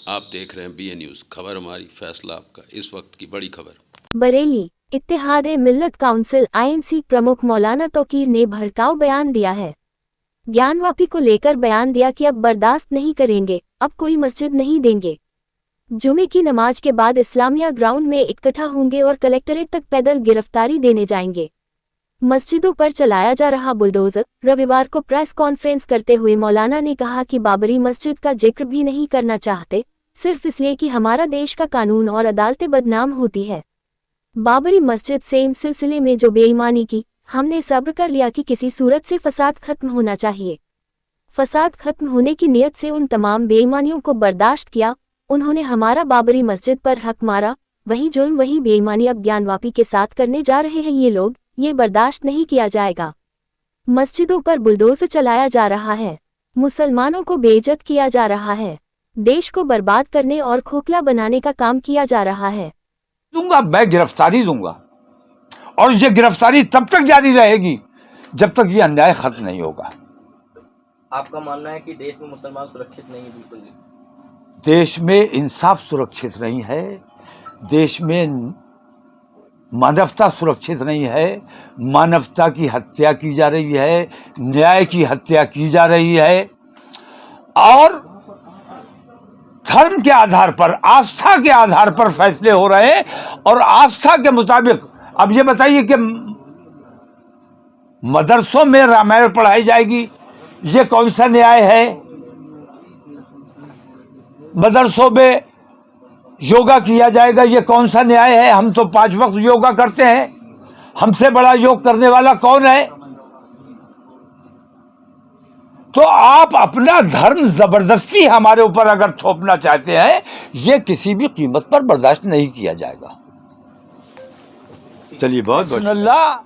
آپ دیکھ رہے ہیں BA نیوز، خبر ہماری فیصلہ آپ کا، اس وقت کی بڑی خبر۔ بریلی اتحاد ملت کونسل IMC پرمکھ مولانا توقیر نے بھڑکاؤ بیان دیا ہے۔ گیان واپی کو لے کر بیان دیا کہ اب برداشت نہیں کریں گے، اب کوئی مسجد نہیں دیں گے۔ جمعے کی نماز کے بعد اسلامیہ گراؤنڈ میں اکٹھا ہوں گے اور کلکٹریٹ تک پیدل گرفتاری دینے جائیں گے۔ مسجدوں پر چلایا جا رہا بلڈوزر۔ رویوار کو پریس کانفرنس کرتے ہوئے مولانا نے کہا کہ بابری مسجد کا ذکر بھی نہیں کرنا چاہتے، صرف اس لیے کہ ہمارا دیش کا قانون اور عدالتیں بدنام ہوتی ہے۔ بابری مسجد سے ان سلسلے میں جو بے ایمانی کی، ہم نے صبر کر لیا کہ کسی صورت سے فساد ختم ہونا چاہیے۔ فساد ختم ہونے کی نیت سے ان تمام بے ایمانیوں کو برداشت کیا۔ انہوں نے ہمارا بابری مسجد پر حق مارا، وہی جرم وہی بے ایمانی اب گیان واپی کے ساتھ کرنے جا رہے ہیں یہ لوگ، یہ برداشت نہیں کیا جائے گا۔ مسجدوں پر بلڈوزر چلایا جا رہا ہے، مسلمانوں کو بے عزت کیا جا رہا ہے، دیش کو برباد کرنے اور کھوکھلا بنانے کا کام کیا جا رہا ہے۔ دوں گا، میں گرفتاری دوں گا، اور یہ گرفتاری تب تک جاری رہے گی جب تک یہ انیائے ختم نہیں ہوگا۔ آپ کا ماننا ہے کہ دیش میں مسلمان سرکشت نہیں ہے؟ بالکل بھی دیش میں انصاف سرکشت نہیں ہے، دیش میں مانوتا سرکشت نہیں ہے، مانوتا کی ہتیا کی جا رہی ہے، نیائے کی ہتیا کی جا رہی ہے، اور دھرم کے آدھار پر، آستھا کے آدھار پر فیصلے ہو رہے ہیں، اور آستھا کے مطابق۔ اب یہ بتائیے کہ مدرسوں میں رامائن پڑھائی جائے گی، یہ کون سا نیائے ہے؟ مدرسوں میں یوگا کیا جائے گا، یہ کون سا نیائے ہے؟ ہم تو 5 وقت یوگا کرتے ہیں، ہم سے بڑا یوگ کرنے والا کون ہے؟ تو آپ اپنا دھرم زبردستی ہمارے اوپر اگر تھوپنا چاہتے ہیں، یہ کسی بھی قیمت پر برداشت نہیں کیا جائے گا۔ چلیے، بہت بہت اللہ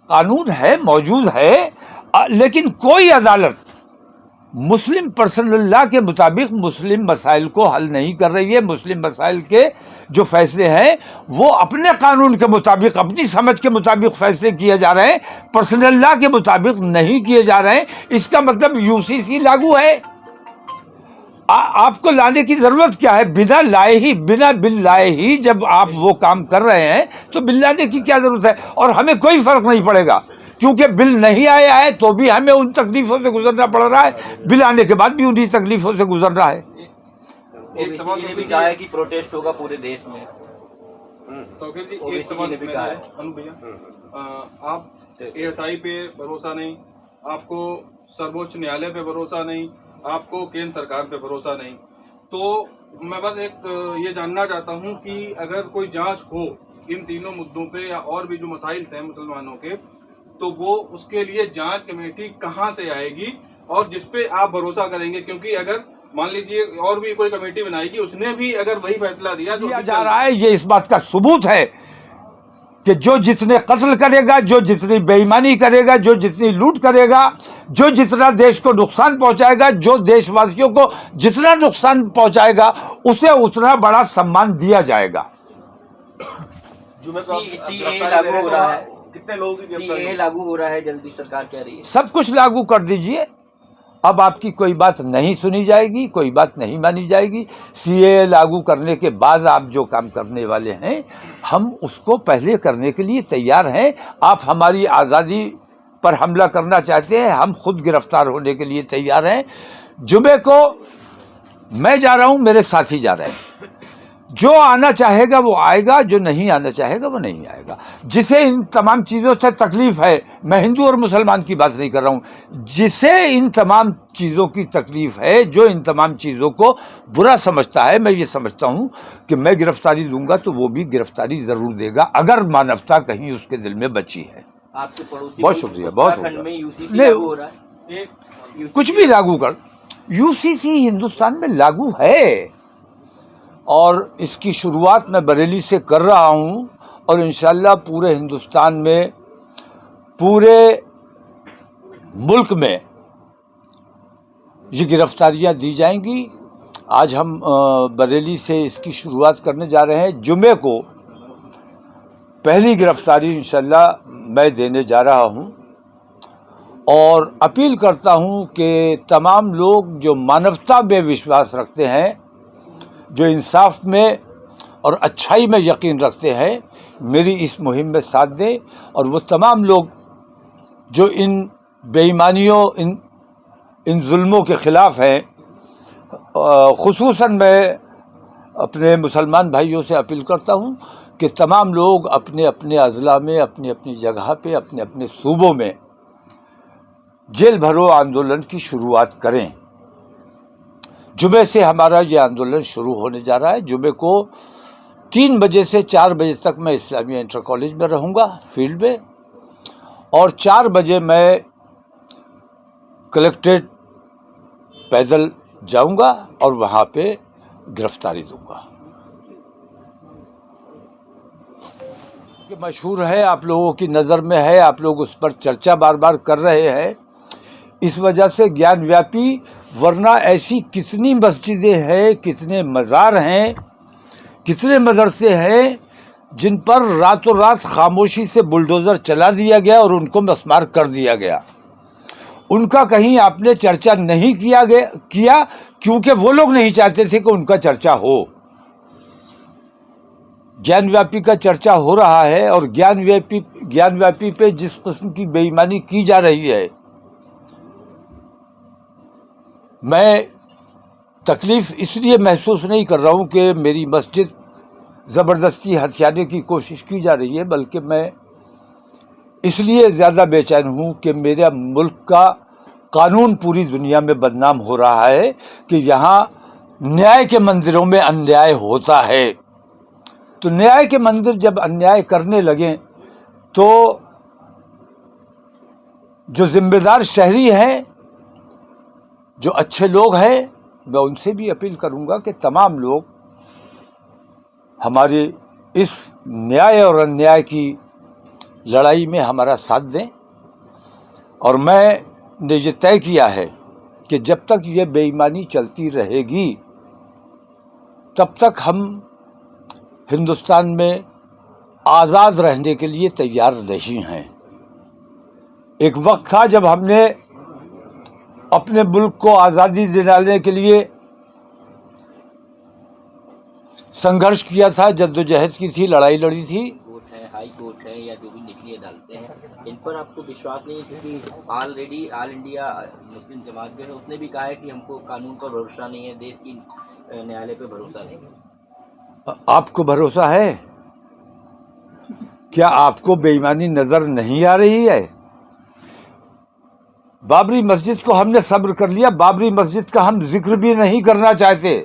قانون ہے، موجود ہے، لیکن کوئی عدالت مسلم پرسنل لا کے مطابق مسلم مسائل کو حل نہیں کر رہی ہے۔ مسلم مسائل کے جو فیصلے ہیں وہ اپنے قانون کے مطابق، اپنی سمجھ کے مطابق فیصلے کیے جا رہے ہیں، پرسنل لا کے مطابق نہیں کیے جا رہے ہیں۔ اس کا مطلب UCC لاگو ہے۔ آپ کو لانے کی ضرورت کیا ہے؟ بنا لائے ہی، بنا بل لائے ہی جب آپ وہ کام کر رہے ہیں تو بل لانے کی کیا ضرورت ہے؟ اور ہمیں کوئی فرق نہیں پڑے گا، کیونکہ بل نہیں آیا ہے تو بھی ہمیں ان تکلیفوں سے گزرنا پڑ رہا ہے، بل آنے کے بعد بھی انہی تکلیفوں سے گزر رہا ہے۔ اویسی نے بھی کہا ہے کہ پروٹیسٹ ہوگا پورے دیش میں۔ توقیر جی، ایک سوال میرا ہے انوپ بھیا، آپ ASI پہ بھروسہ نہیں، آپ کو سرووچ نیالے پہ بھروسہ نہیں، آپ کو کیندر سرکار پہ بھروسہ نہیں، تو میں بس ایک یہ جاننا چاہتا ہوں کہ اگر کوئی جانچ ہو ان تینوں مدوں پہ یا اور بھی جو مسائل تھے مسلمانوں کے، تو وہ اس کے لیے جانچ کمیٹی کہاں سے آئے گی اور جس پہ آپ بھروسہ کریں گے؟ کیونکہ اگر مان لیجیے اور بھی کوئی کمیٹی بنائے گی، اس نے بھی اگر وہی فیصلہ دیا جا رہا ہے، یہ اس بات کا ثبوت ہے کہ جو جتنے قتل کرے گا، جو جتنی بے ایمانی کرے گا، جو جتنی لوٹ کرے گا، جو جتنا دیش کو نقصان پہنچائے گا، جو دیش واسیوں کو جتنا نقصان پہنچائے گا، اسے اتنا بڑا سمان دیا جائے گا۔ CAA لاگو ہو رہا ہے، کتنے لوگ CAA لاگو ہو رہا ہے جلدی، سرکار کہہ رہی ہے سب کچھ لاگو کر دیجئے، اب آپ کی کوئی بات نہیں سنی جائے گی، کوئی بات نہیں مانی جائے گی۔ CAA لاگو کرنے کے بعد آپ جو کام کرنے والے ہیں، ہم اس کو پہلے کرنے کے لیے تیار ہیں۔ آپ ہماری آزادی پر حملہ کرنا چاہتے ہیں، ہم خود گرفتار ہونے کے لیے تیار ہیں۔ جمعے کو میں جا رہا ہوں، میرے ساتھی جا رہے ہیں، جو آنا چاہے گا وہ آئے گا، جو نہیں آنا چاہے گا وہ نہیں آئے گا۔ جسے ان تمام چیزوں سے تکلیف ہے، میں ہندو اور مسلمان کی بات نہیں کر رہا ہوں، جسے ان تمام چیزوں کی تکلیف ہے، جو ان تمام چیزوں کو برا سمجھتا ہے، میں یہ سمجھتا ہوں کہ میں گرفتاری دوں گا تو وہ بھی گرفتاری ضرور دے گا، اگر مانوتا کہیں اس کے دل میں بچی ہے۔ آپ کے پڑوسی بہت شکریہ، بہت اتراکھنڈ میں UCC لاگو ہو رہا ہے، کچھ بھی لاگو کر، UCC ہندوستان میں لاگو ہے، اور اس کی شروعات میں بریلی سے کر رہا ہوں، اور انشاءاللہ پورے ہندوستان میں، پورے ملک میں یہ گرفتاریاں دی جائیں گی۔ آج ہم بریلی سے اس کی شروعات کرنے جا رہے ہیں، جمعے کو پہلی گرفتاری انشاءاللہ میں دینے جا رہا ہوں، اور اپیل کرتا ہوں کہ تمام لوگ جو مانوتا میں وشواس رکھتے ہیں، جو انصاف میں اور اچھائی میں یقین رکھتے ہیں میری اس مہم میں ساتھ دیں، اور وہ تمام لوگ جو ان بے ایمانیوں ان ظلموں کے خلاف ہیں، خصوصاً میں اپنے مسلمان بھائیوں سے اپیل کرتا ہوں کہ تمام لوگ اپنے اپنے اضلاع میں، اپنی اپنی جگہ پہ، اپنے اپنے صوبوں میں جیل بھرو آندولن کی شروعات کریں۔ جمعے سے ہمارا یہ آندولن شروع ہونے جا رہا ہے۔ جمعے کو 3 بجے سے 4 بجے تک میں اسلامیہ انٹر کالج میں رہوں گا فیلڈ میں، اور 4 بجے میں کلکٹریٹ پیدل جاؤں گا اور وہاں پہ گرفتاری دوں گا۔ کہ مشہور ہے، آپ لوگوں کی نظر میں ہے، آپ لوگ اس پر چرچا بار بار کر رہے ہیں، اس وجہ سے گیان ویاپی، ورنہ ایسی کتنی مسجدیں ہیں، کتنے مزار ہیں، کتنے مدرسے ہیں جن پر راتوں رات خاموشی سے بلڈوزر چلا دیا گیا اور ان کو مسمار کر دیا گیا۔ ان کا کہیں آپ نے چرچا نہیں کیا کیونکہ وہ لوگ نہیں چاہتے تھے کہ ان کا چرچا ہو۔ گیان ویاپی کا چرچا ہو رہا ہے، اور گیان ویاپی پہ جس قسم کی بے ایمانی کی جا رہی ہے، میں تکلیف اس لیے محسوس نہیں کر رہا ہوں کہ میری مسجد زبردستی ہتھیانے کی کوشش کی جا رہی ہے، بلکہ میں اس لیے زیادہ بے چین ہوں کہ میرا ملک کا قانون پوری دنیا میں بدنام ہو رہا ہے کہ یہاں نیائے کے مندروں میں انیائے ہوتا ہے۔ تو نیائے کے مندر جب انیائے کرنے لگیں تو جو ذمہ دار شہری ہیں، جو اچھے لوگ ہیں، میں ان سے بھی اپیل کروں گا کہ تمام لوگ ہماری اس نیائے اور انیائے کی لڑائی میں ہمارا ساتھ دیں۔ اور میں نے یہ طے کیا ہے کہ جب تک یہ بے ایمانی چلتی رہے گی تب تک ہم ہندوستان میں آزاد رہنے کے لیے تیار نہیں ہیں۔ ایک وقت تھا جب ہم نے اپنے ملک کو آزادی دلانے کے لیے سنگھرش کیا تھا، جدوجہد کی تھی، لڑائی لڑی تھی۔ کورٹ ہے، ہائی کورٹ ہے، یا جو بھی نچلی عدالتیں ہیں، ان پر آپ کو وشواس نہیں ہے؟ کیونکہ آلریڈی آل انڈیا مسلم جماعت جو ہے اس نے بھی کہا ہے کہ ہم کو قانون پر بھروسہ نہیں ہے، دیش کی نیالے پہ بھروسہ نہیں ہے۔ آپ کو بھروسہ ہے؟ کیا آپ کو بے ایمانی نظر نہیں آ رہی ہے؟ بابری مسجد کو ہم نے صبر کر لیا، بابری مسجد کا ہم ذکر بھی نہیں کرنا چاہتے،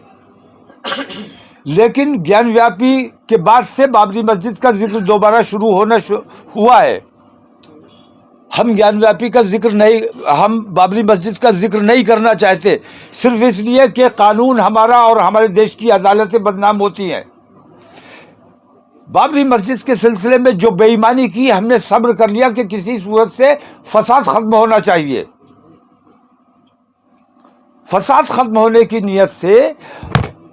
لیکن گیان ویاپی کے بعد سے بابری مسجد کا ذکر دوبارہ شروع ہوا ہے۔ ہم گیان ویاپی کا ذکر نہیں، ہم بابری مسجد کا ذکر نہیں کرنا چاہتے، صرف اس لیے کہ قانون ہمارا اور ہمارے دیش کی عدالتیں بدنام ہوتی ہیں۔ بابری مسجد کے سلسلے میں جو بے ایمانی کی، ہم نے صبر کر لیا کہ کسی صورت سے فساد ختم ہونا چاہیے۔ فساد ختم ہونے کی نیت سے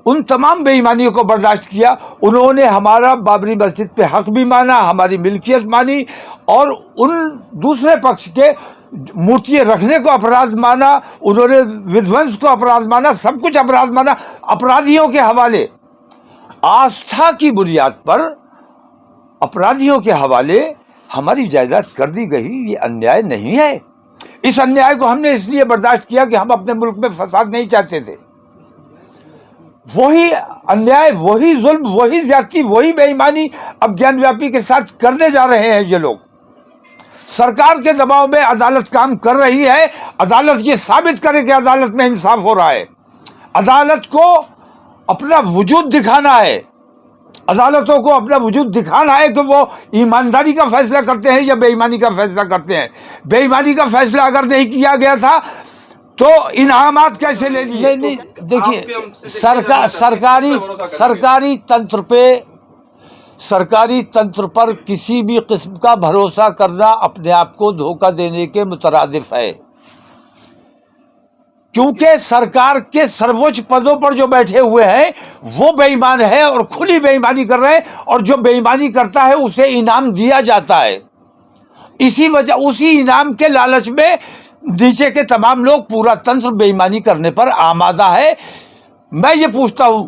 ان تمام بے ایمانیوں کو برداشت کیا۔ انہوں نے ہمارا بابری مسجد پہ حق بھی مانا، ہماری ملکیت مانی، اور ان دوسرے پکش کے مورتی رکھنے کو اپرادھ مانا، انہوں نے ودھونس کو اپرادھ مانا، سب کچھ اپرادھ مانا، اپرادھیوں کے حوالے، آستھا کی بنیاد پر اپرادھیوں کے حوالے ہماری جائیداد کر دی گئی۔ یہ انیائے نہیں ہے۔ اس انیائے کو ہم نے اس لیے برداشت کیا کہ ہم اپنے ملک میں فساد نہیں چاہتے تھے۔ وہی انیائے، وہی ظلم، وہی زیادتی، وہی بے ایمانی اب گیان ویاپی کے ساتھ کرنے جا رہے ہیں یہ لوگ۔ سرکار کے دباؤ میں عدالت کام کر رہی ہے، عدالت یہ ثابت کرے کہ عدالت میں انصاف ہو رہا ہے۔ عدالت کو اپنا وجود دکھانا ہے، عدالتوں کو اپنا وجود دکھانا ہے کہ وہ ایمانداری کا فیصلہ کرتے ہیں یا بے ایمانی کا فیصلہ کرتے ہیں۔ بے ایمانی کا فیصلہ اگر نہیں کیا گیا تھا تو انعامات کیسے لے لیے؟ نہیں، دیکھیے، سرکاری تنتر پر کسی بھی قسم کا بھروسہ کرنا اپنے آپ کو دھوکہ دینے کے مترادف ہے، کیونکہ سرکار کے سرووچ پدوں پر جو بیٹھے ہوئے ہیں وہ بے ایمان ہے اور کھلی بے ایمانی کر رہے ہیں، اور جو بے ایمانی کرتا ہے اسے انعام دیا جاتا ہے۔ اسی انعام کے لالچ میں نیچے کے تمام لوگ، پورا تنتر بے ایمانی کرنے پر آمادہ ہے۔ میں یہ پوچھتا ہوں،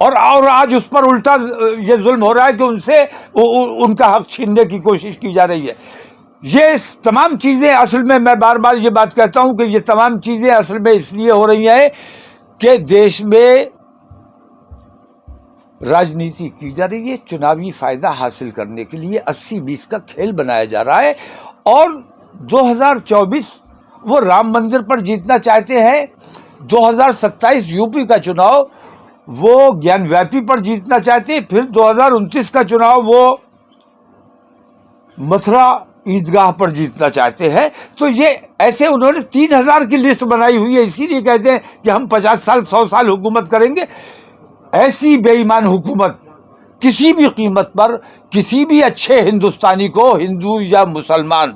اور آج اس پر الٹا یہ ظلم ہو رہا ہے کہ ان سے ان کا حق چھیننے کی کوشش کی جا رہی ہے. یہ تمام چیزیں اصل میں بار بار یہ بات کہتا ہوں کہ یہ تمام چیزیں اصل میں اس لیے ہو رہی ہیں کہ دیش میں راجنیتی کی جا رہی ہے, چناوی فائدہ حاصل کرنے کے لیے 80-20 کا کھیل بنایا جا رہا ہے. اور 2024 وہ رام مندر پر جیتنا چاہتے ہیں, 2027 یو پی کا چناؤ وہ گیان ویپی پر جیتنا چاہتے ہیں, پھر 2029 کا چناؤ وہ متھرا عیدگاہ پر جیتنا چاہتے ہیں. تو یہ ایسے انہوں نے 3000 کی لسٹ بنائی ہوئی ہے, اسی لیے کہتے ہیں کہ ہم 50 سال 100 سال حکومت کریں گے. ایسی بے ایمان حکومت کسی بھی قیمت پر کسی بھی اچھے ہندوستانی کو, ہندو یا مسلمان,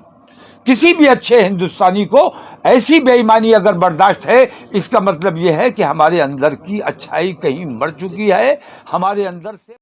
کسی بھی اچھے ہندوستانی کو ایسی بے ایمانی اگر برداشت ہے, اس کا مطلب یہ ہے کہ ہمارے اندر کی اچھائی کہیں مر چکی ہے, ہمارے اندر سے